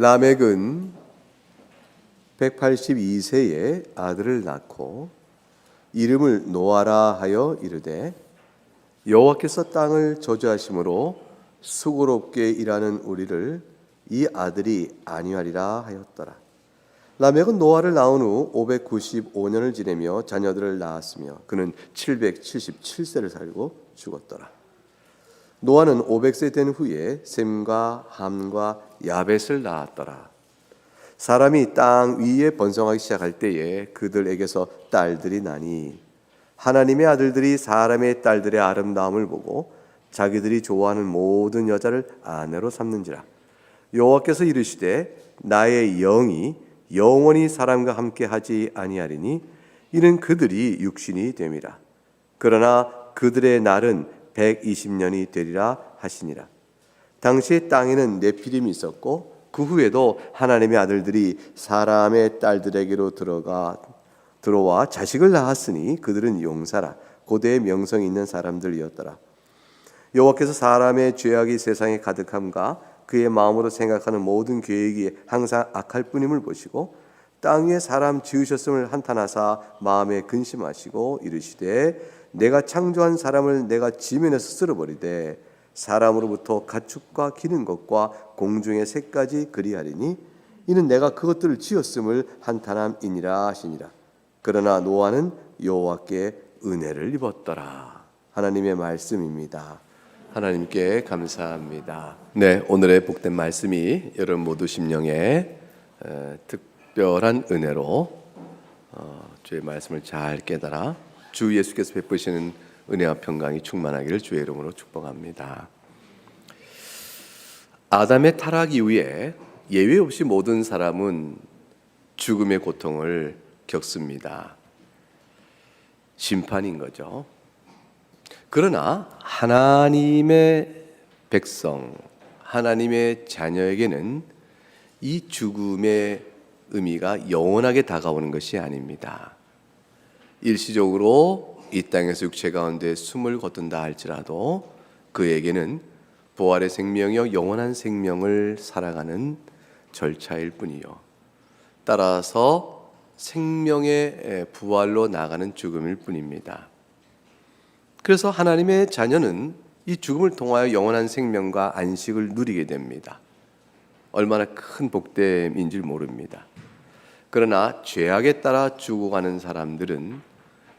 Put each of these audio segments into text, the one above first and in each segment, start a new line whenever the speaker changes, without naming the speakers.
라멕은 182세에 아들을 낳고 이름을 노아라 하여 이르되 여호와께서 땅을 저주하심으로 수고롭게 일하는 우리를 이 아들이 안위하리라 하였더라. 라멕은 노아를 낳은 후 595년을 지내며 자녀들을 낳았으며 그는 777세를 살고 죽었더라. 노아는 500세 된 후에 셈과 함과 야벳을 낳았더라. 사람이 땅 위에 번성하기 시작할 때에 그들에게서 딸들이 나니 하나님의 아들들이 사람의 딸들의 아름다움을 보고 자기들이 좋아하는 모든 여자를 아내로 삼는지라. 여호와께서 이르시되 나의 영이 영원히 사람과 함께 하지 아니하리니 이는 그들이 육신이 됨이라. 그러나 그들의 날은 120년이 되리라 하시니라. 당시에 땅에는 네피림이 있었고 그 후에도 하나님의 아들들이 사람의 딸들에게로 들어와 자식을 낳았으니 그들은 용사라 고대의 명성이 있는 사람들이었더라. 여호와께서 사람의 죄악이 세상에 가득함과 그의 마음으로 생각하는 모든 계획이 항상 악할 뿐임을 보시고 땅 위에 사람 지으셨음을 한탄하사 마음에 근심하시고 이르시되 내가 창조한 사람을 내가 지면에서 쓸어버리되 사람으로부터 가축과 기는 것과 공중의 새까지 그리하리니 이는 내가 그것들을 지었음을 한탄함이니라 하시니라. 그러나 노아는 여호와께 은혜를 입었더라. 하나님의 말씀입니다. 하나님께 감사합니다. 네, 오늘의 복된 말씀이 여러분 모두 심령에 특별한 은혜로 주의 말씀을 잘 깨달아 주 예수께서 베푸시는 은혜와 평강이 충만하기를 주의 이름으로 축복합니다. 아담의 타락 이후에 예외 없이 모든 사람은 죽음의 고통을 겪습니다. 심판인 거죠. 그러나 하나님의 백성, 하나님의 자녀에게는 이 죽음의 의미가 영원하게 다가오는 것이 아닙니다. 일시적으로 이 땅에서 육체 가운데 숨을 거둔다 할지라도 그에게는 부활의 생명이요 영원한 생명을 살아가는 절차일 뿐이요. 따라서 생명의 부활로 나가는 죽음일 뿐입니다. 그래서 하나님의 자녀는 이 죽음을 통하여 영원한 생명과 안식을 누리게 됩니다. 얼마나 큰 복됨인 줄 모릅니다. 그러나 죄악에 따라 죽어가는 사람들은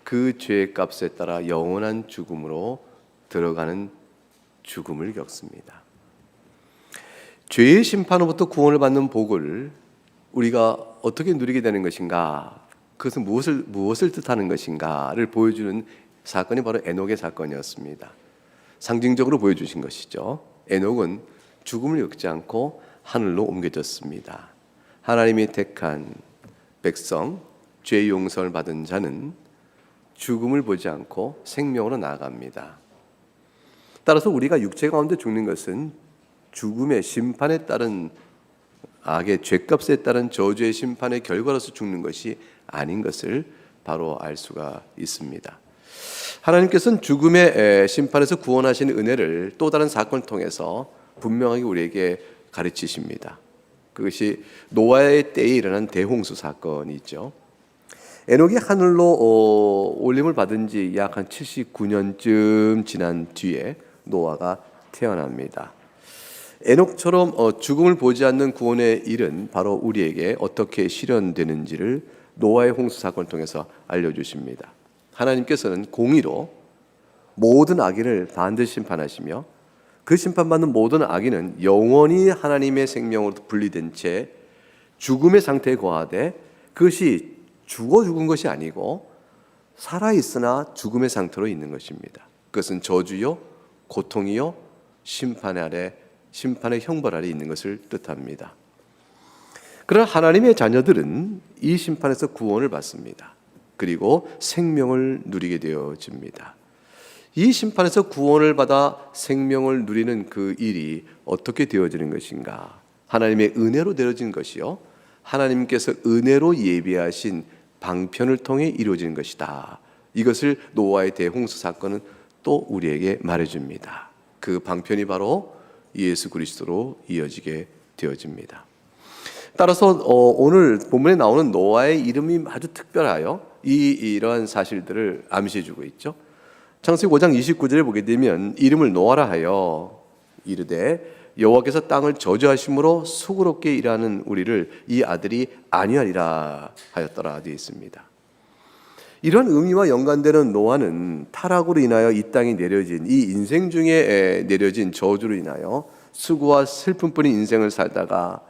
그 죄의 값에 따라 영원한 죽음으로 들어가는 죽음을 겪습니다. 죄의 심판으로부터 구원을 받는 복을 우리가 어떻게 누리게 되는 것인가, 그것은 무엇을 뜻하는 것인가를 보여주는 사건이 바로 에녹의 사건이었습니다. 상징적으로 보여주신 것이죠. 에녹은 죽음을 겪지 않고 하늘로 옮겨졌습니다. 하나님이 택한 백성, 죄의 용서를 받은 자는 죽음을 보지 않고 생명으로 나아갑니다. 따라서 우리가 육체 가운데 죽는 것은 죽음의 심판에 따른 악의 죄값에 따른 저주의 심판의 결과로서 죽는 것이 아닌 것을 바로 알 수가 있습니다. 하나님께서는 죽음의 심판에서 구원하시는 은혜를 또 다른 사건을 통해서 분명하게 우리에게 가르치십니다. 그것이 노아의 때에 일어난 대홍수 사건이죠. 에녹이 하늘로 올림을 받은 지 약 한 79년쯤 지난 뒤에 노아가 태어납니다. 에녹처럼 죽음을 보지 않는 구원의 일은 바로 우리에게 어떻게 실현되는지를 노아의 홍수 사건을 통해서 알려주십니다. 하나님께서는 공의로 모든 악인을 반드시 심판하시며 그 심판받는 모든 악인은 영원히 하나님의 생명으로 분리된 채 죽음의 상태에 거하되 그것이 죽은 것이 아니고 살아있으나 죽음의 상태로 있는 것입니다. 그것은 저주요, 고통이요, 심판의 형벌 아래 있는 것을 뜻합니다. 그러나 하나님의 자녀들은 이 심판에서 구원을 받습니다. 그리고 생명을 누리게 되어집니다. 이 심판에서 구원을 받아 생명을 누리는 그 일이 어떻게 되어지는 것인가? 하나님의 은혜로 되어진 것이요, 하나님께서 은혜로 예비하신 방편을 통해 이루어지는 것이다. 이것을 노아의 대홍수 사건은 또 우리에게 말해줍니다. 그 방편이 바로 예수 그리스도로 이어지게 되어집니다. 따라서 오늘 본문에 나오는 노아의 이름이 아주 특별하여 이러한 사실들을 암시해주고 있죠. 창세기 5장 29절에 보게 되면 이름을 노아라 하여 이르되 여호와께서 땅을 저주하심으로 수고롭게 일하는 우리를 이 아들이 안위하리라 하였더라 되어 있습니다. 이런 의미와 연관되는 노아는 타락으로 인하여 이 땅에 내려진 이 인생 중에 내려진 저주로 인하여 수고와 슬픔뿐인 인생을 살다가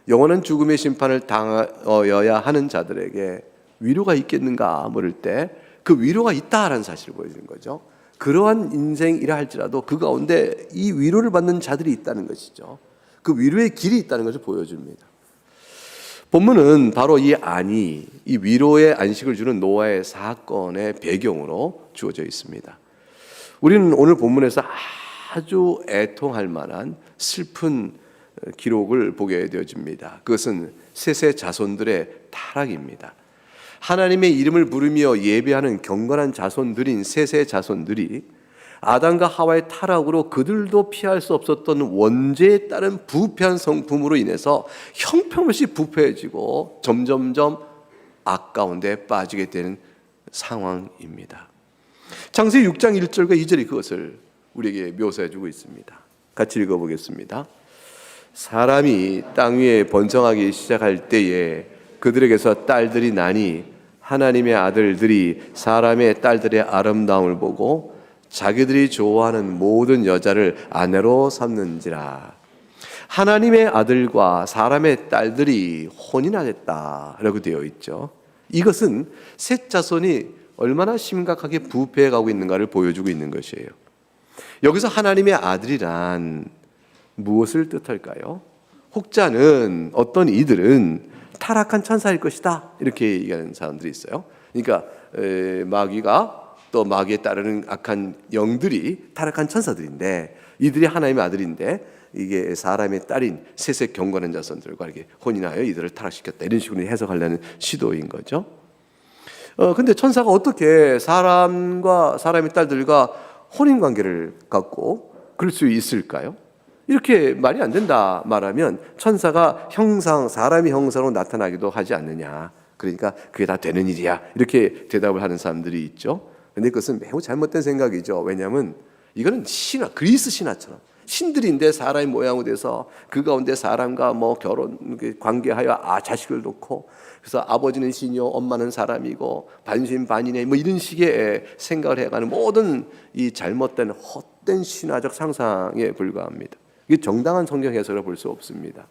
영원한 죽음의 심판을 당하여야 하는 자들에게 위로가 있겠는가 물을 때 그 위로가 있다라는 사실을 보여주는 거죠. 그러한 인생이라 할지라도 그 가운데 이 위로를 받는 자들이 있다는 것이죠. 그 위로의 길이 있다는 것을 보여줍니다. 본문은 바로 이 위로의 안식을 주는 노아의 사건의 배경으로 주어져 있습니다. 우리는 오늘 본문에서 아주 애통할 만한 슬픈 기록을 보게 되어집니다. 그것은 셋의 자손들의 타락입니다. 하나님의 이름을 부르며 예배하는 경건한 자손들인 셋의 자손들이 아담과 하와의 타락으로 그들도 피할 수 없었던 원죄에 따른 부패한 성품으로 인해서 형편없이 부패해지고 점점점 악 가운데 빠지게 되는 상황입니다. 창세기 6장 1절과 2절이 그것을 우리에게 묘사해주고 있습니다. 같이 읽어보겠습니다. 사람이 땅 위에 번성하기 시작할 때에 그들에게서 딸들이 나니 하나님의 아들들이 사람의 딸들의 아름다움을 보고 자기들이 좋아하는 모든 여자를 아내로 삼는지라. 하나님의 아들과 사람의 딸들이 혼인하였다라고 되어 있죠. 이것은 셋 자손이 얼마나 심각하게 부패해가고 있는가를 보여주고 있는 것이에요. 여기서 하나님의 아들이란 무엇을 뜻할까요? 혹자는 어떤 이들은 타락한 천사일 것이다 이렇게 얘기하는 사람들이 있어요. 그러니까 마귀가 또 마귀에 따르는 악한 영들이 타락한 천사들인데 이들이 하나님의 아들인데 이게 사람의 딸인 셋의 경건한 자손들과 이렇게 혼인하여 이들을 타락시켰다 이런 식으로 해석하려는 시도인 거죠. 근데 천사가 어떻게 사람과 사람의 딸들과 혼인 관계를 갖고 그럴 수 있을까요? 이렇게 말이 안 된다 말하면 천사가 사람이 형상으로 나타나기도 하지 않느냐. 그러니까 그게 다 되는 일이야. 이렇게 대답을 하는 사람들이 있죠. 근데 그것은 매우 잘못된 생각이죠. 왜냐하면 이거는 신화, 그리스 신화처럼 신들인데 사람의 모양으로 돼서 그 가운데 사람과 결혼 관계하여 자식을 놓고 그래서 아버지는 신이요 엄마는 사람이고 반신반인의 이런 식의 생각을 해가는 모든 이 잘못된 헛된 신화적 상상에 불과합니다. 이게 정당한 성경 해석을 볼 수 없습니다.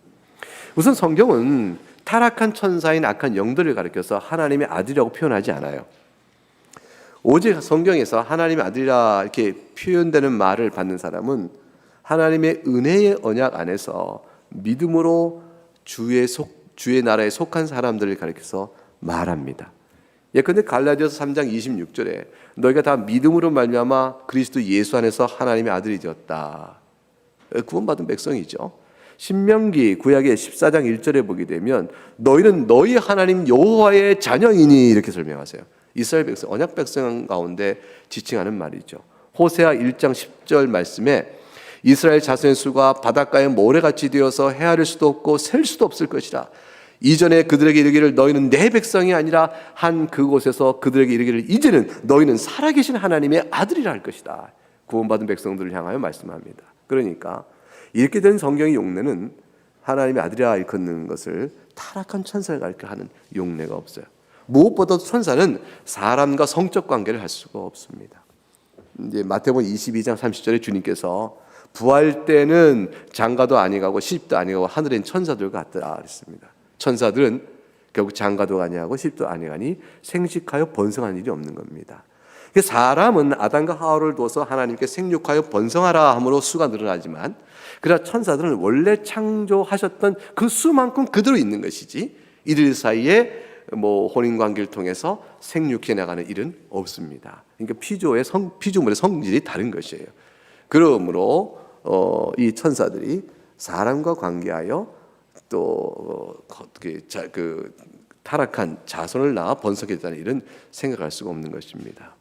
우선 성경은 타락한 천사인 악한 영들을 가리켜서 하나님의 아들이라고 표현하지 않아요. 오직 성경에서 하나님의 아들이라 이렇게 표현되는 말을 받는 사람은 하나님의 은혜의 언약 안에서 믿음으로 주의 나라에 속한 사람들을 가리켜서 말합니다. 예컨대 갈라디아서 3장 26절에 너희가 다 믿음으로 말미암아 그리스도 예수 안에서 하나님의 아들이 되었다. 구원받은 백성이죠. 신명기 구약의 14장 1절에 보게 되면 너희는 너희 하나님 여호와의 자녀이니 이렇게 설명하세요. 이스라엘 백성, 언약 백성 가운데 지칭하는 말이죠. 호세아 1장 10절 말씀에 이스라엘 자손의 수가 바닷가의 모래같이 되어서 헤아릴 수도 없고 셀 수도 없을 것이라. 이전에 그들에게 이르기를 너희는 내 백성이 아니라 한 그곳에서 그들에게 이르기를 이제는 너희는 살아계신 하나님의 아들이라 할 것이다. 구원받은 백성들을 향하여 말씀합니다. 그러니까 이렇게 된 성경의 용례는 하나님의 아들이라 일컫는 것을 타락한 천사를 가리켜 하는 용례가 없어요. 무엇보다도 천사는 사람과 성적 관계를 할 수가 없습니다. 이제 마태복음 22장 30절에 주님께서 부활 때는 장가도 아니가고 시집도 아니가고 하늘엔 천사들 같더라 그랬습니다. 천사들은 결국 장가도 아니하고 시집도 아니가니 생식하여 번성한 일이 없는 겁니다. 사람은 아담과 하와를 둬서 하나님께 생육하여 번성하라 함으로 수가 늘어나지만 그러나 천사들은 원래 창조하셨던 그 수만큼 그대로 있는 것이지 이들 사이에 혼인관계를 통해서 생육해 나가는 일은 없습니다. 그러니까 피조물의 성질이 다른 것이에요. 그러므로 이 천사들이 사람과 관계하여 또 타락한 자손을 낳아 번성했다는 일은 생각할 수가 없는 것입니다.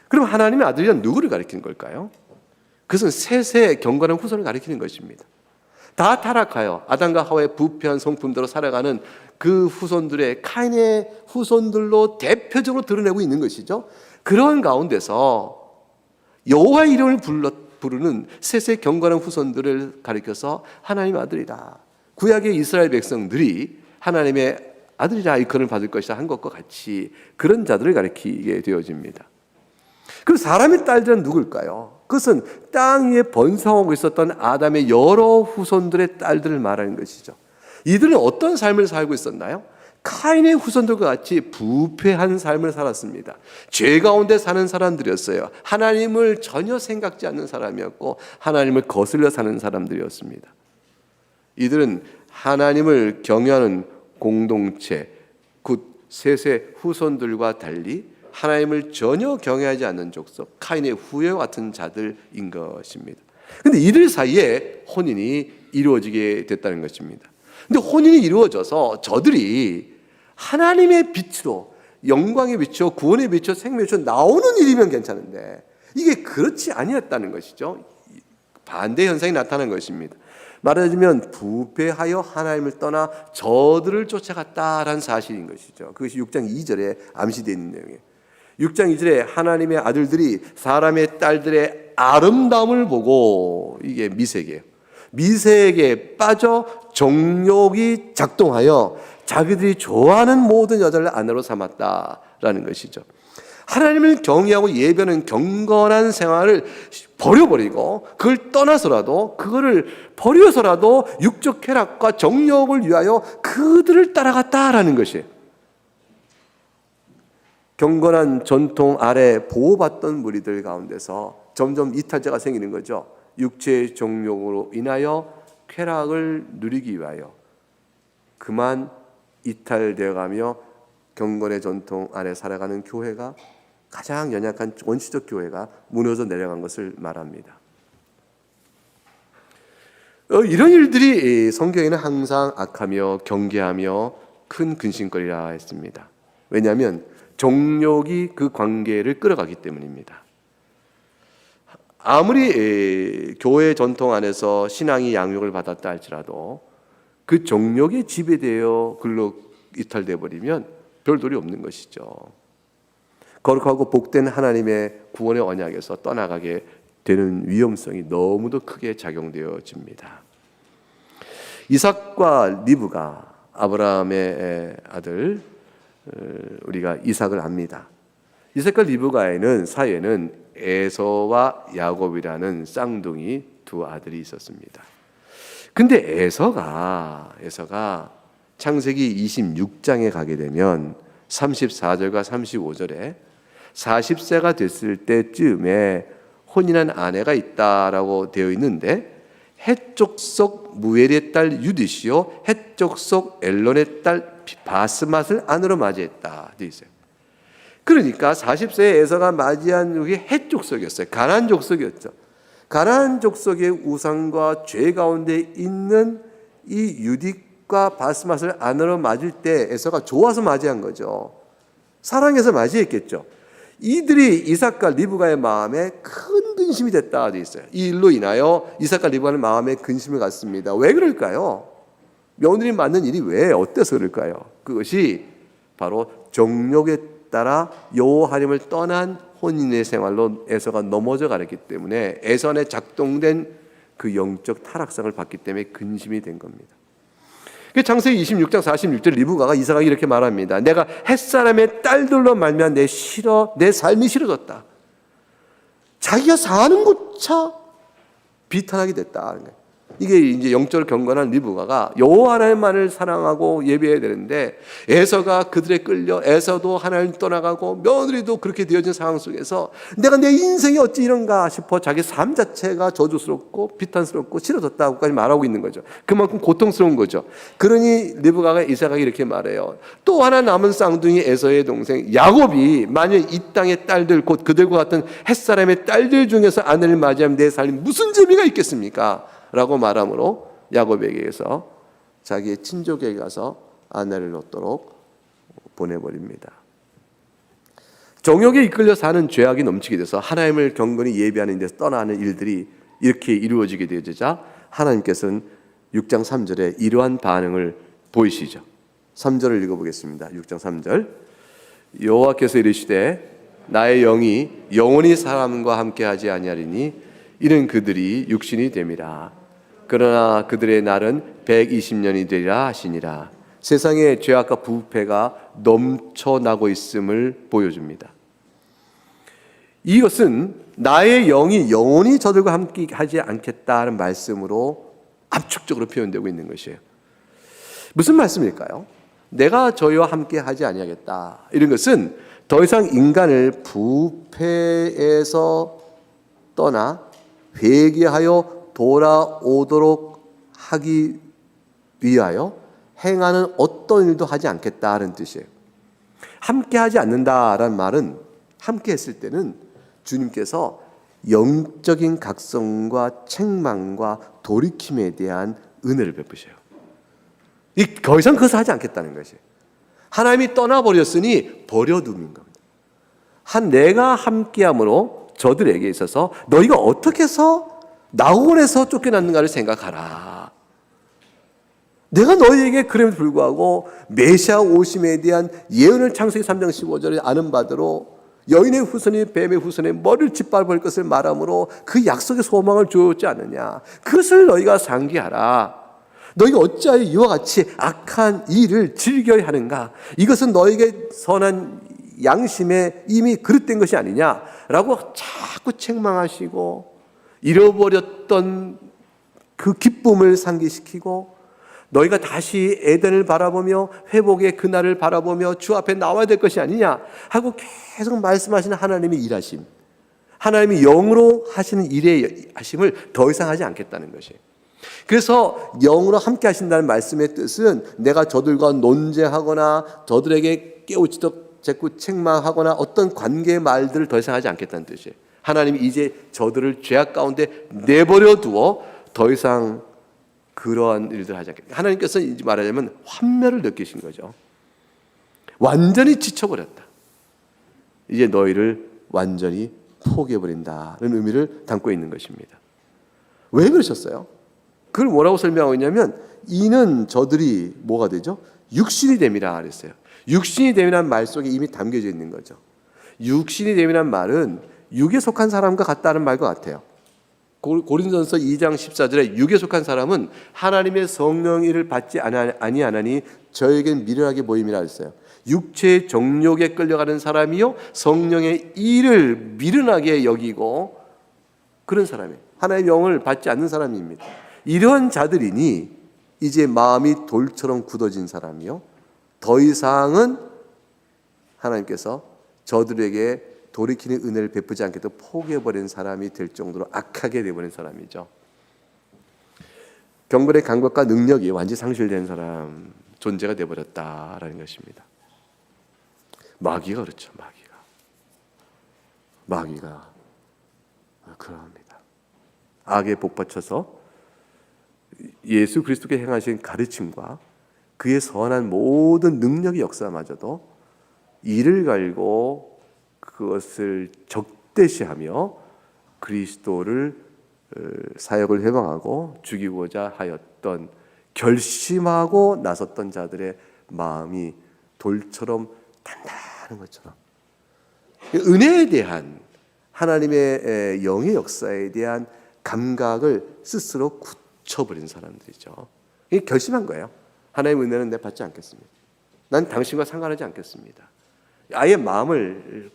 그럼 하나님의 아들이란 누구를 가리키는 걸까요? 그것은 셋의 경건한 후손을 가리키는 것입니다. 다 타락하여 아담과 하와의 부패한 성품대로 살아가는 그 후손들의 카인의 후손들로 대표적으로 드러내고 있는 것이죠. 그런 가운데서 여호와의 이름을 부르는 셋의 경건한 후손들을 가리켜서 하나님 아들이다. 구약의 이스라엘 백성들이 하나님의 아들이라 일컬음을 받을 것이다 한 것과 같이 그런 자들을 가리키게 되어집니다. 그 사람의 딸들은 누굴까요? 그것은 땅 위에 번성하고 있었던 아담의 여러 후손들의 딸들을 말하는 것이죠. 이들은 어떤 삶을 살고 있었나요? 카인의 후손들과 같이 부패한 삶을 살았습니다. 죄 가운데 사는 사람들이었어요. 하나님을 전혀 생각지 않는 사람이었고 하나님을 거슬려 사는 사람들이었습니다. 이들은 하나님을 경외하는 공동체, 곧 셋의 후손들과 달리 하나님을 전혀 경외하지 않는 족속, 카인의 후예와 같은 자들인 것입니다. 그런데 이들 사이에 혼인이 이루어지게 됐다는 것입니다. 근데 혼인이 이루어져서 저들이 하나님의 빛으로, 영광의 빛으로, 구원의 빛으로, 생명의 빛으로 나오는 일이면 괜찮은데 이게 그렇지 아니었다는 것이죠. 반대 현상이 나타난 것입니다. 말하자면 부패하여 하나님을 떠나 저들을 쫓아갔다라는 사실인 것이죠. 그것이 6장 2절에 암시되어 있는 내용이에요. 6장 2절에 하나님의 아들들이 사람의 딸들의 아름다움을 보고, 이게 미색이에요. 미색에 빠져 정욕이 작동하여 자기들이 좋아하는 모든 여자를 아내로 삼았다라는 것이죠. 하나님을 경외하고 예배하는 경건한 생활을 버려버리고 그걸 떠나서라도, 그거를 버려서라도 육적 쾌락과 정욕을 위하여 그들을 따라갔다라는 것이에요. 경건한 전통 아래 보호받던 무리들 가운데서 점점 이탈자가 생기는 거죠. 육체의 정욕으로 인하여 쾌락을 누리기 위하여 그만 이탈되어가며 경건의 전통 아래 살아가는 교회가, 가장 연약한 원시적 교회가 무너져 내려간 것을 말합니다. 이런 일들이 성경에는 항상 악하며 경계하며 큰 근심거리라 했습니다. 왜냐하면 정욕이 그 관계를 끌어가기 때문입니다. 아무리 교회 전통 안에서 신앙이 양육을 받았다 할지라도 그 정욕에 지배되어 글로 이탈돼 버리면 별 도리 없는 것이죠. 거룩하고 복된 하나님의 구원의 언약에서 떠나가게 되는 위험성이 너무도 크게 작용되어집니다. 이삭과 리브가, 아브라함의 아들, 우리가 이삭을 압니다. 이삭과 리브가의 사이에는 에서와 야곱이라는 쌍둥이 두 아들이 있었습니다. 근데 에서가 창세기 26장에 가게 되면 34절과 35절에 40세가 됐을 때쯤에 혼인한 아내가 있다라고 되어 있는데, 헷족속 무엘의 딸 유디시오, 헷족속 엘론의 딸 바스맛을 아내로 맞이했다 되어 있어요. 그러니까 40세에 에서가 맞이한 후에 헷족속이었어요. 가나안 족속이었죠. 가나안 족속의 우상과 죄 가운데 있는 이 유딕과 바스맛을 아내로 맞을 때 에서가 좋아서 맞이한 거죠. 사랑해서 맞이했겠죠. 이들이 이삭과 리브가의 마음에 큰 근심이 됐다 되어 있어요. 이 일로 인하여 이삭과 리브가는 마음에 근심을 갖습니다. 왜 그럴까요? 며느리 맞는 일이 왜 어때서 그럴까요? 그것이 바로 정욕에 따라 여호와 하나님을 떠난 혼인의 생활로 에서가 넘어져 가렸기 때문에, 에서 안에 작동된 그 영적 타락상을 받기 때문에 근심이 된 겁니다. 창세기 26장 46절 리브가가 이삭에게 이렇게 말합니다. 내가 햇사람의 딸들로 말미암아 내 삶이 싫어졌다. 자기가 사는 곳차 비탄하게 됐다. 이게 이제 영적으로 경건한 리브가가 여호와 하나님만을 사랑하고 예배해야 되는데, 에서가 그들에 끌려 에서도 하나님 떠나가고 며느리도 그렇게 되어진 상황 속에서 내가 내 인생이 어찌 이런가 싶어 자기 삶 자체가 저주스럽고 비탄스럽고 싫어졌다고까지 말하고 있는 거죠. 그만큼 고통스러운 거죠. 그러니 리브가가 이삭에게 이렇게 말해요. 또 하나 남은 쌍둥이 에서의 동생 야곱이 만약 이 땅의 딸들, 곧 그들과 같은 햇사람의 딸들 중에서 아내를 맞이하면 내 삶이 무슨 재미가 있겠습니까? 라고 말함으로 야곱에게서 자기의 친족에게 가서 아내를 얻도록 보내버립니다. 정욕에 이끌려 사는 죄악이 넘치게 돼서 하나님을 경건히 예배하는 데서 떠나는 일들이 이렇게 이루어지게 되자 하나님께서는 6장 3절에 이러한 반응을 보이시죠. 3절을 읽어보겠습니다. 6장 3절. 여호와께서 이르시되 나의 영이 영원히 사람과 함께하지 아니하리니 이는 그들이 육신이 됨이라. 그러나 그들의 날은 120년이 되리라 하시니라. 세상에 죄악과 부패가 넘쳐나고 있음을 보여줍니다. 이것은 나의 영이 영원히 저들과 함께 하지 않겠다는 말씀으로 압축적으로 표현되고 있는 것이에요. 무슨 말씀일까요? 내가 저희와 함께 하지 아니하겠다. 이런 것은 더 이상 인간을 부패에서 떠나 회개하여 돌아오도록 하기 위하여 행하는 어떤 일도 하지 않겠다는 뜻이에요. 함께 하지 않는다라는 말은 함께 했을 때는 주님께서 영적인 각성과 책망과 돌이킴에 대한 은혜를 베푸셔요. 더 이상 그것을 하지 않겠다는 것이에요. 하나님이 떠나버렸으니 버려둠인 겁니다. 내가 함께함으로 저들에게 있어서 너희가 어떻게 해서 나홀에서 쫓겨났는가를 생각하라. 내가 너희에게 그럼에도 불구하고 메시아 오심에 대한 예언을 창세기 3장 15절에 아는 바대로 여인의 후손이 뱀의 후손의 머리를 짓밟을 것을 말함으로 그 약속의 소망을 주었지 않느냐. 그것을 너희가 상기하라. 너희가 어찌하여 이와 같이 악한 일을 즐겨야 하는가? 이것은 너희에게 선한 양심에 이미 그릇된 것이 아니냐라고 자꾸 책망하시고 잃어버렸던 그 기쁨을 상기시키고 너희가 다시 에덴을 바라보며 회복의 그날을 바라보며 주 앞에 나와야 될 것이 아니냐 하고 계속 말씀하시는 하나님의 일하심, 하나님이 영으로 하시는 일의 하심을 더 이상 하지 않겠다는 것이에요. 그래서 영으로 함께 하신다는 말씀의 뜻은 내가 저들과 논쟁하거나 저들에게 깨우치도록 자꾸 책망하거나 어떤 관계의 말들을 더 이상 하지 않겠다는 뜻이에요. 하나님이 이제 저들을 죄악 가운데 내버려 두어 더 이상 그러한 일들을 하지 않겠다. 하나님께서 이제 말하자면 환멸을 느끼신 거죠. 완전히 지쳐버렸다. 이제 너희를 완전히 포기해버린다는 의미를 담고 있는 것입니다. 왜 그러셨어요? 그걸 뭐라고 설명하고 있냐면 이는 저들이 뭐가 되죠? 육신이 됨이라 그랬어요. 육신이 됨이라는 말 속에 이미 담겨져 있는 거죠. 육신이 됨이라는 말은 육에 속한 사람과 같다는 말과 같아요. 고린도전서 2장 14절에 육에 속한 사람은 하나님의 성령의 일을 받지 아니하나니 저에겐 미련하게 보임이라 했어요. 육체의 정욕에 끌려가는 사람이요 성령의 일을 미련하게 여기고 그런 사람이에요. 하나님의 영을 받지 않는 사람입니다. 이런 자들이니 이제 마음이 돌처럼 굳어진 사람이요 더 이상은 하나님께서 저들에게 돌이키는 은혜를 베푸지 않게도 포기해버린 사람이 될 정도로 악하게 되어버린 사람이죠. 경건의 감각과 능력이 완전히 상실된 사람 존재가 되어버렸다라는 것입니다. 마귀가 그렇죠. 마귀가 그러합니다. 악에 복받쳐서 예수 그리스도께 행하신 가르침과 그의 선한 모든 능력의 역사마저도 이를 갈고 그것을 적대시하며 그리스도를 사역을 회방하고 죽이고자 하였던 결심하고 나섰던 자들의 마음이 돌처럼 단단한 것처럼 은혜에 대한 하나님의 영의 역사에 대한 감각을 스스로 굳혀버린 사람들이죠. 이게 결심한 거예요. 하나님의 은혜는 내가 받지 않겠습니다. 난 당신과 상관하지 않겠습니다. 아예 마음을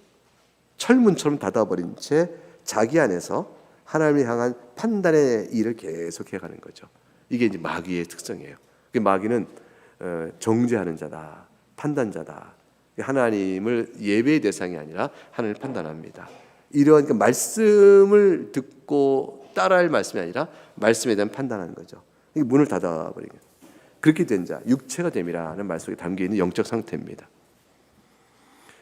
철문처럼 닫아버린 채 자기 안에서 하나님을 향한 판단의 일을 계속해가는 거죠. 이게 이제 마귀의 특성이에요. 마귀는 정죄하는 자다, 판단자다. 하나님을 예배의 대상이 아니라 하나님을 판단합니다. 이런 말씀을 듣고 따라할 말씀이 아니라 말씀에 대한 판단하는 거죠. 이게 문을 닫아버리게. 그렇게 된 자, 육체가 됨이라는 말 속에 담겨있는 영적 상태입니다.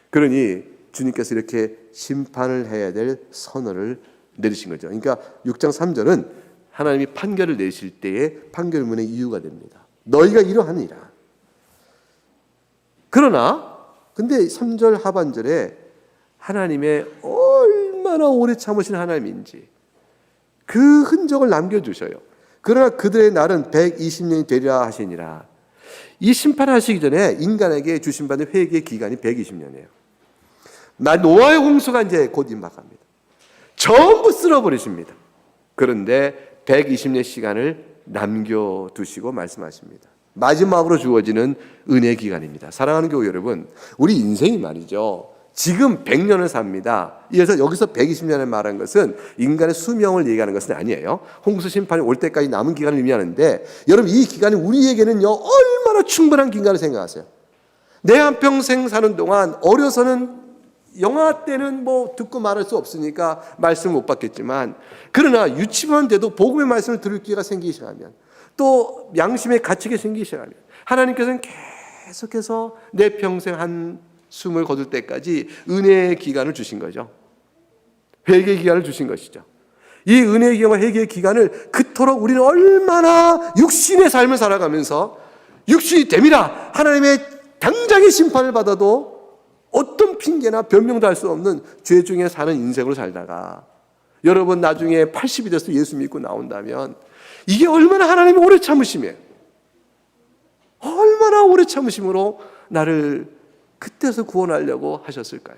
그러니 주님께서 이렇게 심판을 해야 될 선언을 내리신 거죠. 그러니까 6장 3절은 하나님이 판결을 내실 때의 판결문의 이유가 됩니다. 너희가 이러하니라. 그러나 근데 3절 하반절에 하나님의 얼마나 오래 참으신 하나님인지 그 흔적을 남겨주셔요.
그러나 그들의 날은 120년이 되리라 하시니라. 이 심판하시기 전에 인간에게 주신 받은 회개의 기간이 120년이에요. 노아의 홍수가 이제 곧 임박합니다. 전부 쓸어버리십니다. 그런데 120년 시간을 남겨두시고 말씀하십니다. 마지막으로 주어지는 은혜 기간입니다. 사랑하는 교회 여러분, 우리 인생이 말이죠, 지금 100년을 삽니다. 그래서 여기서 120년을 말한 것은 인간의 수명을 얘기하는 것은 아니에요. 홍수 심판이 올 때까지 남은 기간을 의미하는데, 여러분 이 기간이 우리에게는요 얼마나 충분한 기간을 생각하세요. 내 한평생 사는 동안 어려서는 영아 때는 뭐 듣고 말할 수 없으니까 말씀을 못 받겠지만, 그러나 유치원 때도 복음의 말씀을 들을 기회가 생기기 시작하면, 또 양심의 가치가 생기기 시작하면, 하나님께서는 계속해서 내 평생 한 숨을 거둘 때까지 은혜의 기간을 주신 거죠. 회개의 기간을 주신 것이죠. 이 은혜의 기간과 회개의 기간을 그토록 우리는 얼마나 육신의 삶을 살아가면서 육신이 됨이라 하나님의 당장의 심판을 받아도 어떤 핑계나 변명도 할 수 없는 죄 중에 사는 인생으로 살다가, 여러분 나중에 80이 돼서 예수 믿고 나온다면 이게 얼마나 하나님의 오래 참으심이에요. 얼마나 오래 참으심으로 나를 그때서 구원하려고 하셨을까요?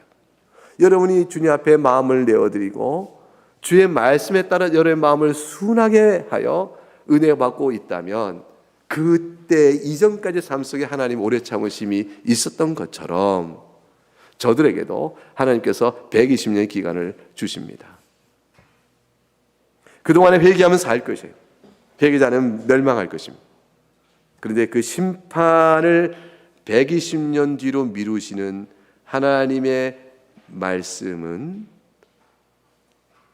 여러분이 주님 앞에 마음을 내어드리고 주의 말씀에 따라 여러분의 마음을 순하게 하여 은혜 받고 있다면, 그때 이전까지 삶 속에 하나님 오래 참으심이 있었던 것처럼 저들에게도 하나님께서 120년의 기간을 주십니다. 그동안에 회개하면 살 것이에요. 회개자는 멸망할 것입니다. 그런데 그 심판을 120년 뒤로 미루시는 하나님의 말씀은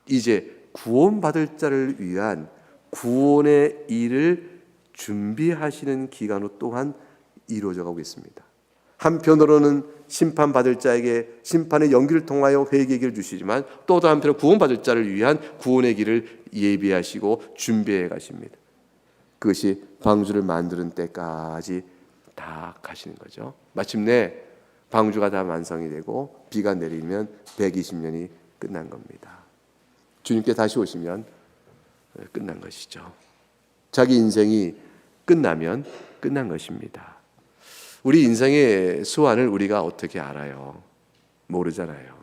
이제 구원받을 자를 위한 구원의 일을 준비하시는 기간으로 또한 이루어져 가고 있습니다. 한편으로는 심판받을 자에게 심판의 연기를 통하여 회개의 길을 주시지만, 또 한편으로 구원받을 자를 위한 구원의 길을 예비하시고 준비해 가십니다. 그것이 방주를 만드는 때까지 다 가시는 거죠. 마침내 방주가 다 완성이 되고 비가 내리면 120년이 끝난 겁니다. 주님께 다시 오시면 끝난 것이죠. 자기 인생이 끝나면 끝난 것입니다. 우리 인생의 수완을 우리가 어떻게 알아요? 모르잖아요.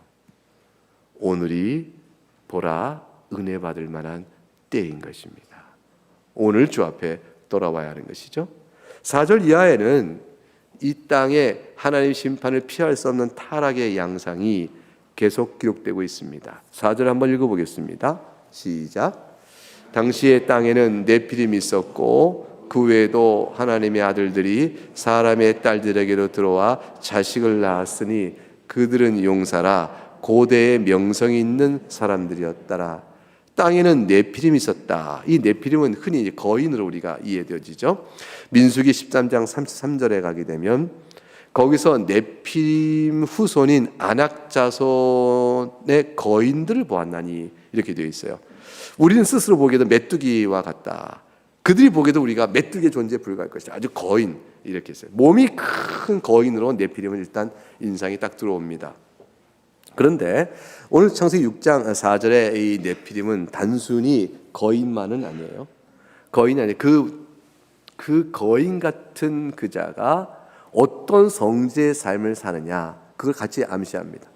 오늘이 보라 은혜 받을 만한 때인 것입니다. 오늘 주 앞에 돌아와야 하는 것이죠. 4절 이하에는 이 땅에 하나님 심판을 피할 수 없는 타락의 양상이 계속 기록되고 있습니다. 4절 한번 읽어보겠습니다. 시작. 당시의 땅에는 네피림이 있었고 그 외에도 하나님의 아들들이 사람의 딸들에게로 들어와 자식을 낳았으니 그들은 용사라 고대의 명성이 있는 사람들이었더라. 땅에는 네피림이 있었다. 이 네피림은 흔히 거인으로 우리가 이해되어지죠. 민수기 13장 33절에 가게 되면 거기서 네피림 후손인 아낙 자손의 거인들을 보았나니 이렇게 되어 있어요. 우리는 스스로 보기에도 메뚜기와 같다. 그들이 보기에도 우리가 메뚜기의 존재에 불과할 것이다. 아주 거인 이렇게 했어요. 몸이 큰 거인으로 네피림은 일단 인상이 딱 들어옵니다. 그런데 오늘 창세기 6장 4절에 이 네피림은 단순히 거인만은 아니에요. 거인이 아니에요. 그 거인 같은 그 자가 어떤 성지의 삶을 사느냐, 그걸 같이 암시합니다.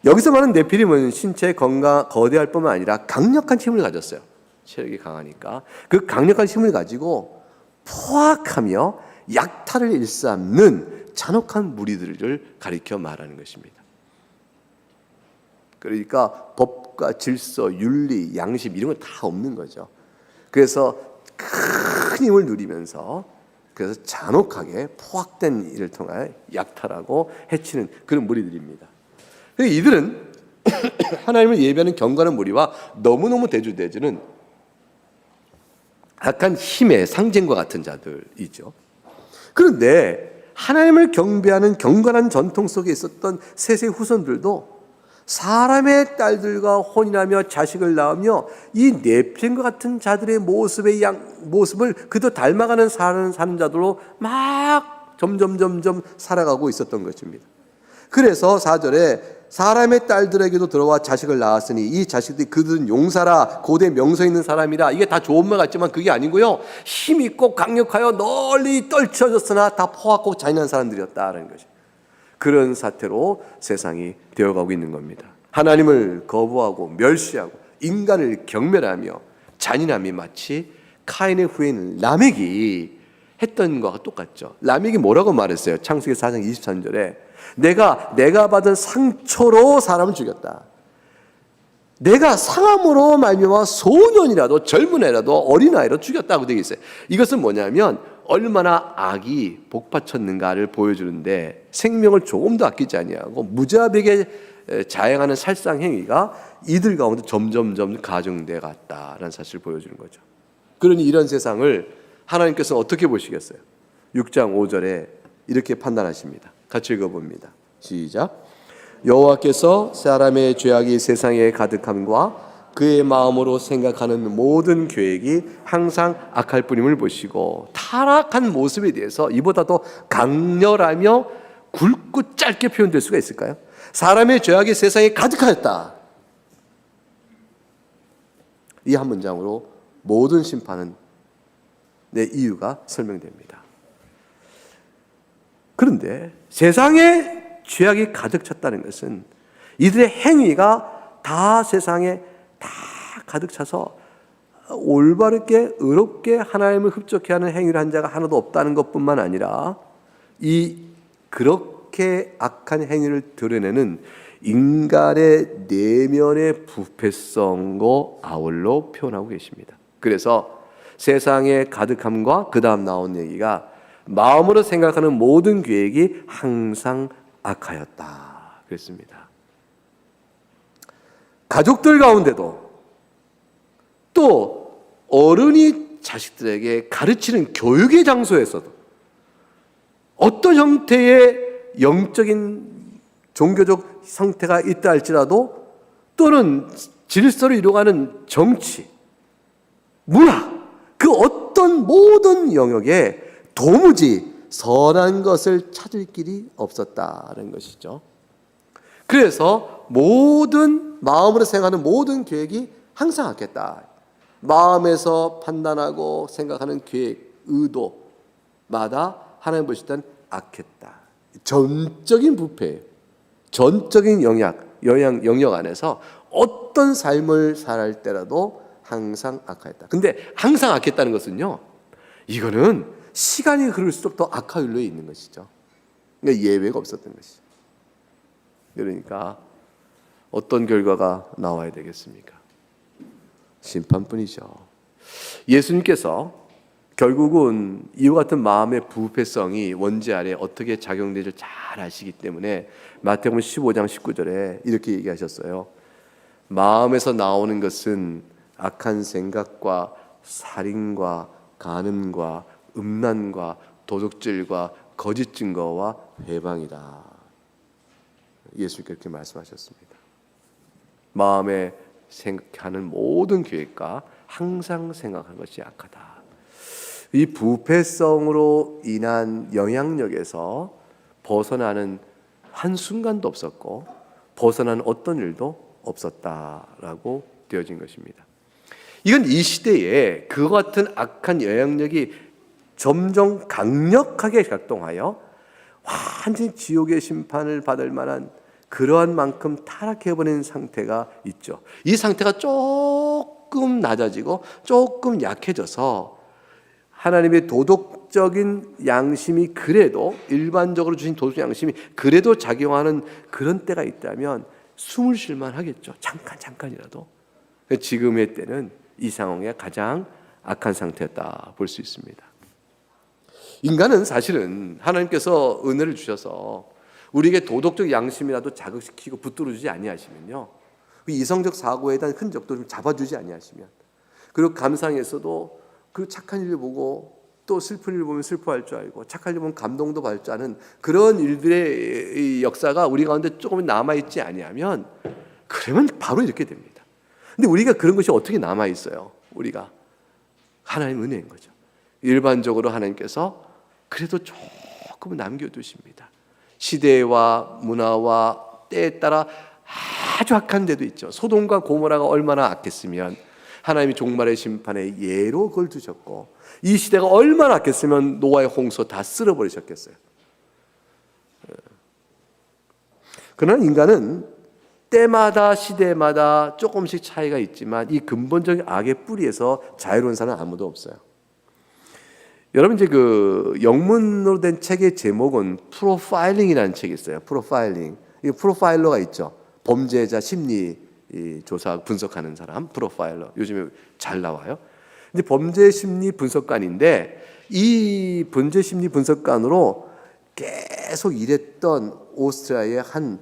여기서 말하는 네피림은 신체 건강 거대할 뿐만 아니라 강력한 힘을 가졌어요. 체력이 강하니까 그 강력한 힘을 가지고 포악하며 약탈을 일삼는 잔혹한 무리들을 가리켜 말하는 것입니다. 그러니까 법과 질서, 윤리, 양심 이런 거 다 없는 거죠. 그래서 큰 힘을 누리면서 그래서 잔혹하게 포악된 일을 통해 약탈하고 해치는 그런 무리들입니다. 이들은 하나님을 예배하는 경건한 무리와 너무너무 대주되어지는 약간 힘의 상징과 같은 자들이죠. 그런데 하나님을 경배하는 경건한 전통 속에 있었던 셋의 후손들도 사람의 딸들과 혼인하며 자식을 낳으며 이 네피림과 같은 자들의 모습을 그도 닮아가는 사는 자들로 막 점점 살아가고 있었던 것입니다. 그래서 4절에 사람의 딸들에게도 들어와 자식을 낳았으니 이 자식들이 그들은 용사라 고대 명성 있는 사람이라. 이게 다 좋은 말 같지만 그게 아니고요. 힘 있고 강력하여 널리 떨쳐졌으나 다 포악하고 잔인한 사람들이었다라는 것이. 그런 사태로 세상이 되어가고 있는 겁니다. 하나님을 거부하고 멸시하고 인간을 경멸하며 잔인함이 마치 카인의 후예인 라멕이 했던 것과 똑같죠. 라멕이 뭐라고 말했어요? 창세기 4장 23절에 내가 받은 상처로 사람을 죽였다. 내가 상함으로 말미암아 소년이라도 젊은 애라도 어린아이로 죽였다고 되어 있어요. 이것은 뭐냐면 얼마나 악이 복받쳤는가를 보여주는데 생명을 조금도 아끼지 아니하고 무자비하게 자행하는 살상 행위가 이들 가운데 점점점 가중돼 갔다라는 사실을 보여주는 거죠. 그러니 이런 세상을 하나님께서는 어떻게 보시겠어요? 6장 5절에 이렇게 판단하십니다. 같이 읽어봅니다. 시작. 여호와께서 사람의 죄악이 세상에 가득함과 그의 마음으로 생각하는 모든 계획이 항상 악할 뿐임을 보시고. 타락한 모습에 대해서 이보다 더 강렬하며 굵고 짧게 표현될 수가 있을까요? 사람의 죄악이 세상에 가득하였다. 이 한 문장으로 모든 심판은 내 이유가 설명됩니다. 그런데 세상에 죄악이 가득 찼다는 것은 이들의 행위가 다 세상에 다 가득 차서 올바르게 의롭게 하나님을 흡족해 하는 행위를 한 자가 하나도 없다는 것뿐만 아니라 그렇게 악한 행위를 드러내는 인간의 내면의 부패성도 아울러 표현하고 계십니다. 그래서 세상의 가득함과 그 다음 나온 얘기가 마음으로 생각하는 모든 계획이 항상 악하였다 그랬습니다. 가족들 가운데도 또 어른이 자식들에게 가르치는 교육의 장소에서도 어떤 형태의 영적인 종교적 상태가 있다 할지라도 또는 질서를 이루어가는 정치, 문화, 그 어떤 모든 영역에 도무지 선한 것을 찾을 길이 없었다는 것이죠. 그래서 모든 마음으로 생각하는 모든 계획이 항상 악했다. 마음에서 판단하고 생각하는 계획, 의도마다 하나님 보실 땐 악했다. 전적인 부패, 전적인 영역 안에서 어떤 삶을 살할 때라도 항상 악하였다. 근데 항상 악했다는 것은요, 이거는 시간이 흐를수록 더 악화율로에 있는 것이죠. 그러니까 예외가 없었던 것이죠. 그러니까 어떤 결과가 나와야 되겠습니까? 심판뿐이죠. 예수님께서 결국은 이와 같은 마음의 부패성이 원죄 아래 어떻게 작용되는지 잘 아시기 때문에 마태복음 15장 19절에 이렇게 얘기하셨어요. 마음에서 나오는 것은 악한 생각과 살인과 간음과 음란과 도둑질과 거짓 증거와 회방이다. 예수님께 그렇게 말씀하셨습니다. 마음에 생각하는 모든 계획과 항상 생각하는 것이 악하다. 이 부패성으로 인한 영향력에서 벗어나는 한순간도 없었고 벗어나는 어떤 일도 없었다라고 되어진 것입니다. 이건 이 시대에 그와 같은 악한 영향력이 점점 강력하게 작동하여 완전히 지옥의 심판을 받을 만한 그러한 만큼 타락해버린 상태가 있죠. 이 상태가 조금 낮아지고 조금 약해져서 하나님의 도덕적인 양심이 그래도 일반적으로 주신 도덕적 양심이 그래도 작용하는 그런 때가 있다면 숨을 쉴만 하겠죠. 잠깐이라도. 지금의 때는 이 상황의 가장 악한 상태였다 볼 수 있습니다. 인간은 사실은 하나님께서 은혜를 주셔서 우리에게 도덕적 양심이라도 자극시키고 붙들어주지 아니하시면요, 이성적 사고에 대한 흔적도 좀 잡아주지 아니하시면, 그리고 감상에서도 그 착한 일을 보고 또 슬픈 일을 보면 슬퍼할 줄 알고 착한 일을 보면 감동도 받을 줄 아는 그런 일들의 역사가 우리 가운데 조금 남아있지 아니하면 그러면 바로 이렇게 됩니다. 근데 우리가 그런 것이 어떻게 남아있어요? 우리가 하나님 은혜인 거죠. 일반적으로 하나님께서 그래도 조금 남겨두십니다. 시대와 문화와
때에 따라 아주 악한 데도 있죠. 소돔과 고모라가 얼마나 악했으면 하나님이 종말의 심판의 예로 그걸 두셨고, 이 시대가 얼마나 악했으면 노아의 홍수 다 쓸어버리셨겠어요. 그러나 인간은 때마다 시대마다 조금씩 차이가 있지만 이 근본적인 악의 뿌리에서 자유로운 사람은 아무도 없어요. 여러분 이제 그 영문으로 된 책의 제목은 프로파일링이라는 책이 있어요. 프로파일링. 이 프로파일러가 있죠. 범죄자 심리 조사 분석하는 사람, 프로파일러. 요즘에 잘 나와요. 근데 범죄 심리 분석관인데 이 범죄 심리 분석관으로 계속 일했던 오스트리아의 한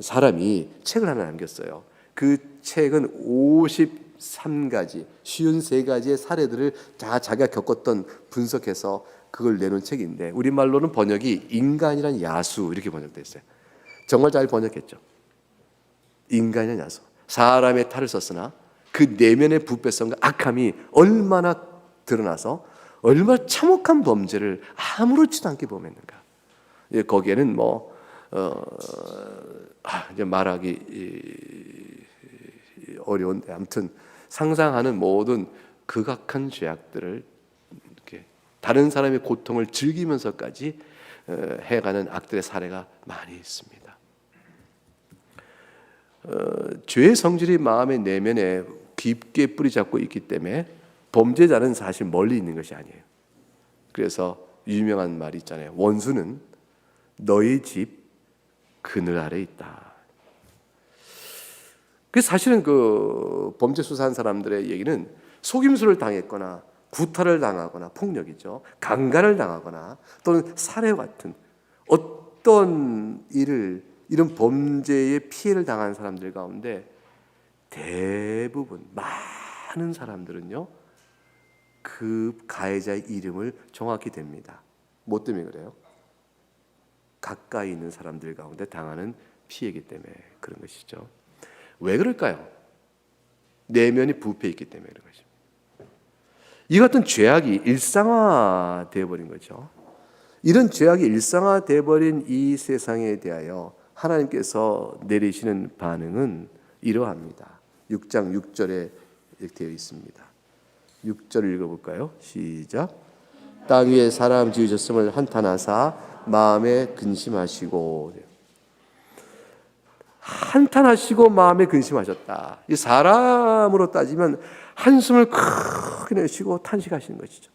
사람이 책을 하나 남겼어요. 그 책은 53가지, 53가지의 사례들을 다 자기가 겪었던 분석해서 그걸 내놓은 책인데 우리말로는 번역이 인간이란 야수 이렇게 번역되어 있어요. 정말 잘 번역했죠. 인간이란 야수. 사람의 탈을 썼으나 그 내면의 부패성과 악함이 얼마나 드러나서 얼마나 참혹한 범죄를 아무렇지도 않게 범했는가. 거기에는 이제 말하기 어려운데 아무튼 상상하는 모든 극악한 죄악들을 이렇게 다른 사람의 고통을 즐기면서까지 해가는 악들의 사례가 많이 있습니다. 죄의 성질이 마음의 내면에 깊게 뿌리 잡고 있기 때문에 범죄자는 사실 멀리 있는 것이 아니에요. 그래서 유명한 말이 있잖아요. 원수는 너의 집 그늘 아래 있다. 그 사실은 그 범죄 수사한 사람들의 얘기는 속임수를 당했거나 구타를 당하거나 폭력이죠. 강간을 당하거나 또는 살해 같은 어떤 이런 범죄의 피해를 당한 사람들 가운데 대부분 많은 사람들은요 그 가해자의 이름을 정확히 댑니다. 뭐 때문에 그래요? 가까이 있는 사람들 가운데 당하는 피해이기 때문에 그런 것이죠. 왜 그럴까요? 내면이 부패 있기 때문에 그런 것입니다. 이 같은 죄악이 일상화되어 버린 거죠. 이런 죄악이 일상화되어 버린 이 세상에 대하여 하나님께서 내리시는 반응은 이러합니다. 6장 6절에 이렇게 되어 있습니다. 6절 읽어볼까요? 시작. 땅 위에 사람 지으셨음을 한탄하사 마음에 근심하시고. 한탄하시고 마음에 근심하셨다. 이 사람으로 따지면 한숨을 크게 내쉬고 탄식하시는 것이죠.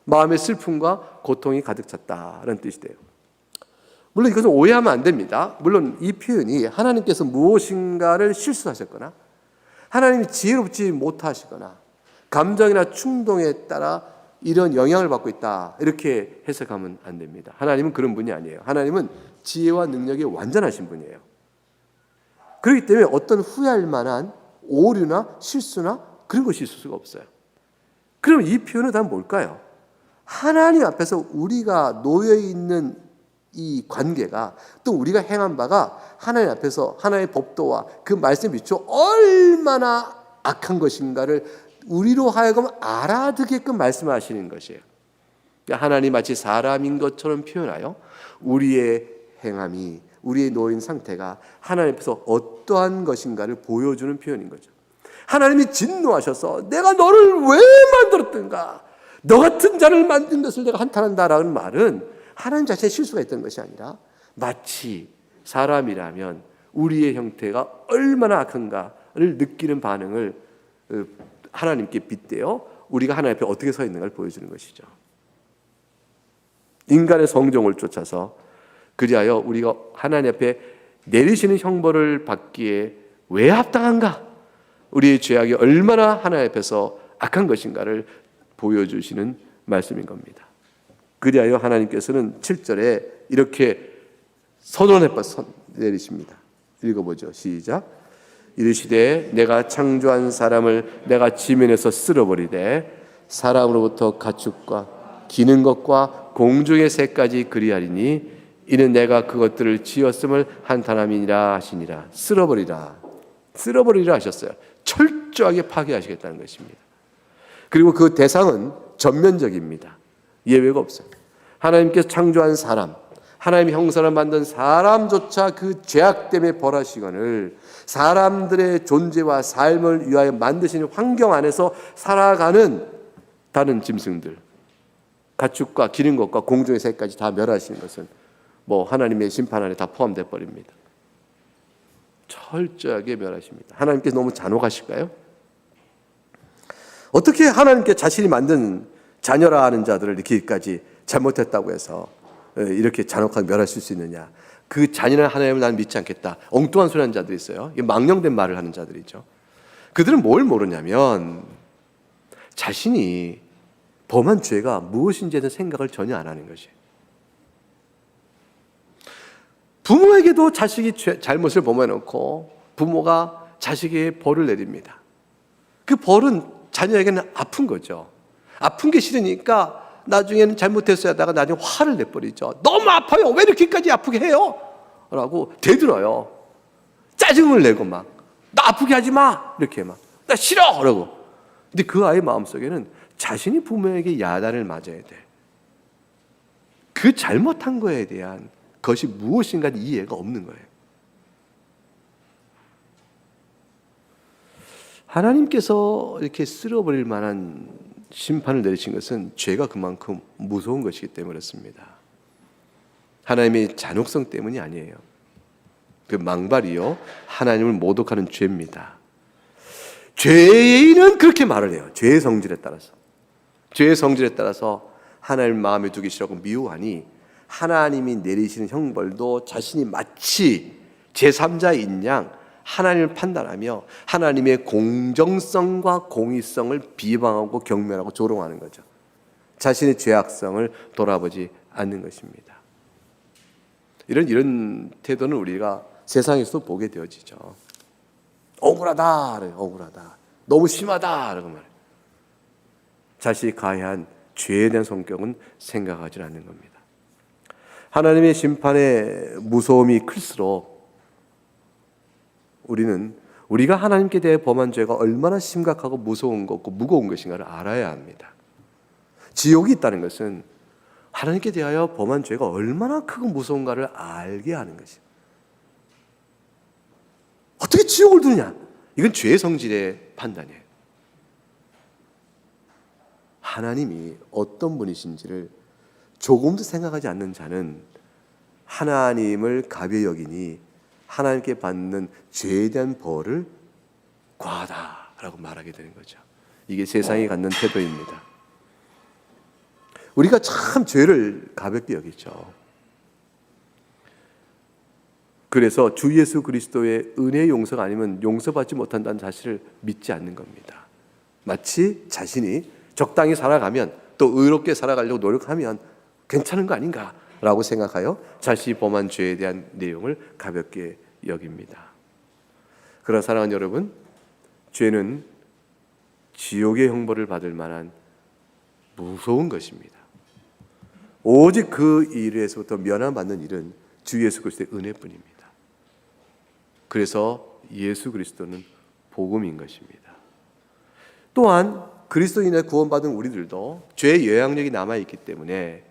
마음의 슬픔과 고통이 가득 찼다는 뜻이 돼요. 물론 이것은 오해하면 안 됩니다. 물론 이 표현이 하나님께서 무엇인가를 실수하셨거나 하나님이 지혜롭지 못하시거나 감정이나 충동에 따라 이런 영향을 받고 있다 이렇게 해석하면 안 됩니다. 하나님은 그런 분이 아니에요. 하나님은 지혜와 능력이 완전하신 분이에요. 그렇기 때문에 어떤 후회할 만한 오류나 실수나 그런 것이 있을 수가 없어요. 그럼 이 표현은 다 뭘까요? 하나님 앞에서 우리가 놓여 있는 이 관계가 또 우리가 행한 바가 하나님 앞에서 하나님의 법도와 그 말씀에 비추어 얼마나 악한 것인가를 우리로 하여금 알아듣게끔 말씀하시는 것이에요. 그러니까 하나님 마치 사람인 것처럼 표현하여 우리의 행함이 우리의 놓인 상태가 하나님 앞에서 어떠한 것인가를 보여주는 표현인 거죠. 하나님이 진노하셔서 내가 너를 왜 만들었던가, 너 같은 자를 만든 것을 내가 한탄한다라는 말은 하나님 자체의 실수가 있던 것이 아니라 마치 사람이라면 우리의 형태가 얼마나 악한가를 느끼는 반응을 하나님께 빗대어 우리가 하나님 앞에 어떻게 서 있는가를 보여주는 것이죠. 인간의 성종을 쫓아서 그리하여 우리가 하나님 앞에 내리시는 형벌을 받기에 왜 합당한가? 우리의 죄악이 얼마나 하나님 앞에서 악한 것인가를 보여주시는 말씀인 겁니다. 그리하여 하나님께서는 7절에 이렇게 선언해 내리십니다. 읽어보죠. 시작. 이르시되 내가 창조한 사람을 내가 지면에서 쓸어버리되 사람으로부터 가축과 기는 것과 공중의 새까지 그리하리니 이는 내가 그것들을 지었음을 한탄함이니라 하시니라. 쓸어버리라 하셨어요. 철저하게 파괴하시겠다는 것입니다. 그리고 그 대상은 전면적입니다. 예외가 없어요. 하나님께서 창조한 사람,
하나님의 형상을 만든 사람조차 그 죄악 때문에 벌하시거늘 사람들의 존재와 삶을 위하여 만드신 환경 안에서 살아가는 다른 짐승들, 가축과 기른 것과 공중의 새까지 다 멸하시는 것은 하나님의 심판 안에 다 포함되어 버립니다. 철저하게 멸하십니다. 하나님께서 너무 잔혹하실까요? 어떻게 하나님께 자신이 만든 자녀라 하는 자들을 이렇게까지 잘못했다고 해서 이렇게 잔혹하게 멸하실 수 있느냐? 그 잔인한 하나님을 나는 믿지 않겠다. 엉뚱한 소리 하는 자들이 있어요. 망령된 말을 하는 자들이죠. 그들은 뭘 모르냐면 자신이 범한 죄가 무엇인지에 대한 생각을 전혀 안 하는 것이에요. 부모에게도 자식이 잘못을 범해놓고 부모가 자식에게 벌을 내립니다. 그 벌은 자녀에게는 아픈 거죠. 아픈 게 싫으니까 나중에는 잘못했어야 하다가 나중에 화를 내버리죠. 너무 아파요. 왜 이렇게까지 아프게 해요? 라고 대들어요. 짜증을 내고 막 나 아프게 하지 마 이렇게 막 나 싫어 그러고. 근데 그 아이 마음속에는 자신이 부모에게 야단을 맞아야 돼. 그 잘못한 거에 대한 것이 무엇인가 이해가 없는 거예요. 하나님께서 이렇게 쓸어버릴 만한 심판을 내리신 것은 죄가 그만큼 무서운 것이기 때문에 그렇습니다. 하나님의 잔혹성 때문이 아니에요. 그 망발이요 하나님을 모독하는 죄입니다. 죄인은 그렇게 말을 해요. 죄의 성질에 따라서 하나님 마음에 두기 싫어하고 미워하니 하나님이 내리시는 형벌도 자신이 마치 제3자인 양 하나님을 판단하며 하나님의 공정성과 공의성을 비방하고 경멸하고 조롱하는 거죠. 자신의 죄악성을 돌아보지 않는 것입니다. 이런 태도는 우리가 세상에서도 보게 되어지죠. 억울하다. 너무 심하다. 라고 말해요. 자신이 가해한 죄에 대한 성격은 생각하지 않는 겁니다. 하나님의 심판의 무서움이 클수록 우리가 하나님께 대해 범한 죄가 얼마나 심각하고 무서운 것고 무거운 것인가를 알아야 합니다. 지옥이 있다는 것은 하나님께 대하여 범한 죄가 얼마나 크고 무서운가를 알게 하는 것이에요. 어떻게 지옥을 두느냐? 이건 죄의 성질의 판단이에요. 하나님이 어떤 분이신지를 조금도 생각하지 않는 자는 하나님을 가벼이 여기니 하나님께 받는 죄에 대한 벌을 과하다라고 말하게 되는 거죠. 이게 세상이 갖는 태도입니다. 우리가 참 죄를 가볍게 여기죠. 그래서 주 예수 그리스도의 은혜의 용서가 아니면 용서받지 못한다는 사실을 믿지 않는 겁니다. 마치 자신이 적당히 살아가면 또 의롭게 살아가려고 노력하면 괜찮은 거 아닌가라고 생각하여 자신이 범한 죄에 대한 내용을 가볍게 여깁니다. 그러나 사랑하는 여러분, 죄는 지옥의 형벌을 받을 만한 무서운 것입니다. 오직 그 일에서부터 면함받는 일은 주 예수 그리스도의 은혜뿐입니다. 그래서 예수 그리스도는 복음인 것입니다. 또한 그리스도인의 구원받은 우리들도 죄의 영향력이 남아있기 때문에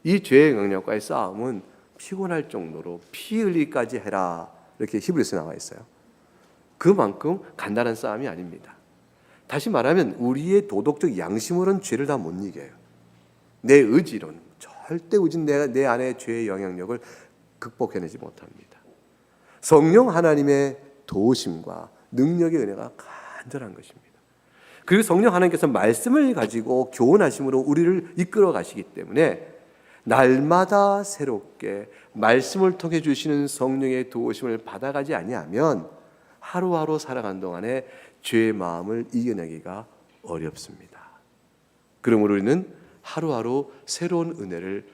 이 죄의 영향력과의 싸움은 피곤할 정도로 피 흘리기까지 해라 이렇게 히브리서에 나와 있어요. 그만큼 간단한 싸움이 아닙니다. 다시 말하면 우리의 도덕적 양심으로는 죄를 다 못 이겨요. 내 의지로는 절대 의지는 내 안에 죄의 영향력을 극복해내지 못합니다. 성령 하나님의 도우심과 능력의 은혜가 간절한 것입니다. 그리고 성령 하나님께서 말씀을 가지고 교훈하심으로 우리를 이끌어 가시기 때문에 날마다 새롭게 말씀을 통해 주시는 성령의 도우심을 받아가지 아니하면 하루하루 살아가는 동안에 죄의 마음을 이겨내기가 어렵습니다. 그러므로 우리는 하루하루 새로운 은혜를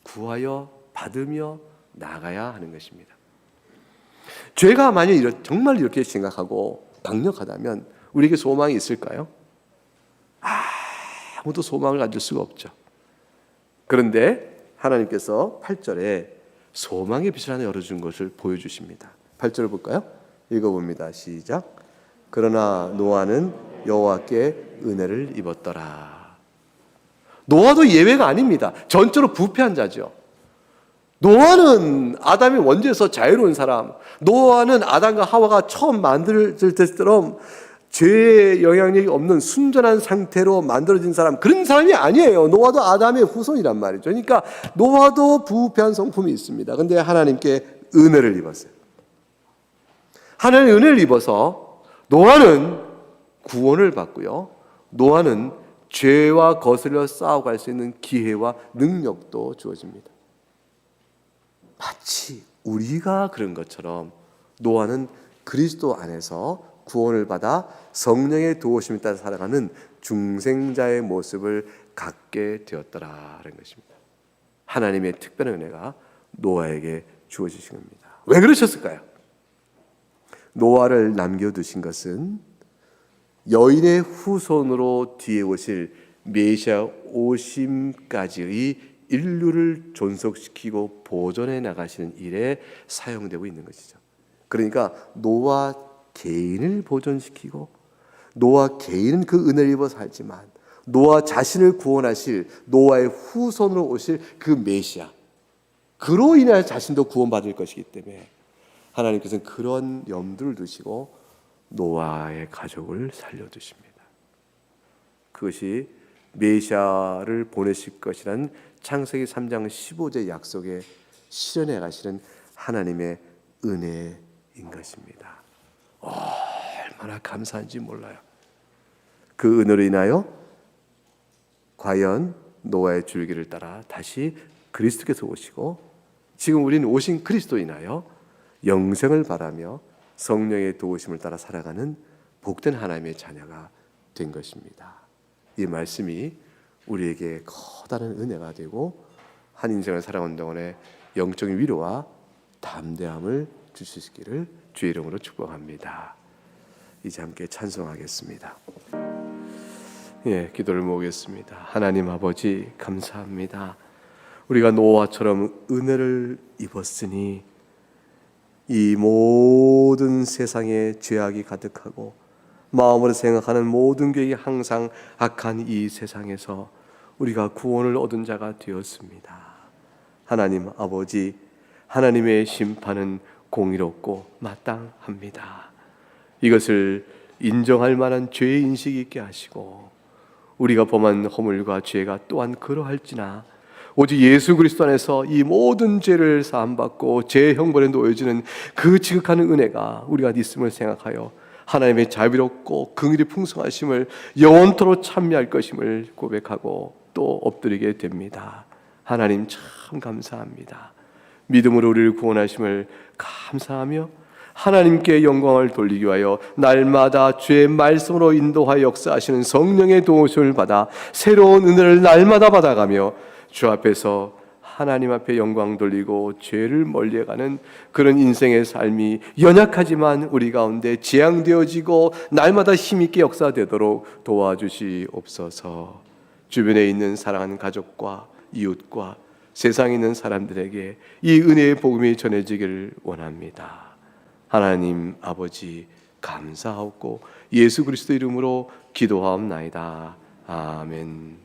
구하여 받으며 나가야 하는 것입니다. 죄가 만약 정말 이렇게 심각하고 강력하다면 우리에게 소망이 있을까요? 아무도 소망을 가질 수가 없죠. 그런데 하나님께서 8절에 소망의 빛을 하나 열어준 것을 보여주십니다. 8절을 볼까요? 읽어봅니다. 시작. 그러나 노아는 여호와께 은혜를 입었더라. 노아도 예외가 아닙니다. 전적으로 부패한 자죠. 노아는 아담의 원죄에서 자유로운 사람, 노아는 아담과 하와가 처음 만들어질 때처럼 죄의 영향력이 없는 순전한 상태로 만들어진 사람, 그런 사람이 아니에요. 노아도 아담의 후손이란 말이죠. 그러니까 노아도 부패한 성품이 있습니다. 그런데 하나님께 은혜를 입었어요. 하나님의 은혜를 입어서 노아는 구원을 받고요, 노아는 죄와 거슬려 싸워갈 수 있는 기회와 능력도 주어집니다. 마치 우리가 그런 것처럼 노아는 그리스도 안에서 구원을 받아 성령의 도우심에 따라 살아가는 중생자의 모습을 갖게 되었더라라는 것입니다. 하나님의 특별한 은혜가 노아에게 주어지신 겁니다. 왜 그러셨을까요? 노아를 남겨두신 것은 여인의 후손으로 뒤에 오실 메시아 오심까지의 인류를 존속시키고 보존해 나가시는 일에 사용되고 있는 것이죠. 그러니까 노아 개인을 보존시키고 노아 개인은 그 은혜를 입어 살지만 노아 자신을 구원하실 노아의 후손으로 오실 그 메시아, 그로 인해 자신도 구원받을 것이기 때문에 하나님께서는 그런 염두를 두시고 노아의 가족을 살려두십니다. 그것이 메시아를 보내실 것이라는 창세기 3장 15절 약속에 실현해 가시는 하나님의 은혜인 것입니다. 얼마나 감사한지 몰라요. 그 은혜로 인하여 과연 노아의 줄기를 따라 다시 그리스도께서 오시고 지금 우리는 오신 그리스도로 인하여 영생을 바라며 성령의 도우심을 따라 살아가는 복된 하나님의 자녀가 된 것입니다. 이 말씀이 우리에게 커다란 은혜가 되고 한 인생을 살아온 동안에 영적인 위로와 담대함을 주실 수 있기를 주의 이름으로 축복합니다. 이제 함께 찬송하겠습니다. 기도를 모으겠습니다. 하나님 아버지 감사합니다. 우리가 노아처럼 은혜를 입었으니 이 모든 세상에 죄악이 가득하고 마음으로 생각하는 모든 계획이 항상 악한 이 세상에서 우리가 구원을 얻은 자가 되었습니다. 하나님 아버지, 하나님의 심판은 공의롭고 마땅합니다. 이것을 인정할 만한 죄의 인식이 있게 하시고 우리가 범한 허물과 죄가 또한 그러할지나 오직 예수 그리스도 안에서 이 모든 죄를 사함받고 죄의 형벌에 놓여지는 그 지극한 은혜가 우리가 있음을 생각하여 하나님의 자비롭고 긍휼이 풍성하심을 영원토록 찬미할 것임을 고백하고 또 엎드리게 됩니다. 하나님 참 감사합니다. 믿음으로 우리를 구원하심을 감사하며 하나님께 영광을 돌리기 위하여 날마다 주의 말씀으로 인도하여 역사하시는 성령의 도우심을 받아 새로운 은혜를 날마다 받아가며 주 앞에서 하나님 앞에 영광 돌리고 죄를 멀리해가는 그런 인생의 삶이 연약하지만 우리 가운데 지향되어지고 날마다 힘있게 역사되도록 도와주시옵소서. 주변에 있는 사랑하는 가족과 이웃과 세상에 있는 사람들에게 이 은혜의 복음이 전해지기를 원합니다. 하나님 아버지 감사하옵고 예수 그리스도 이름으로 기도하옵나이다. 아멘.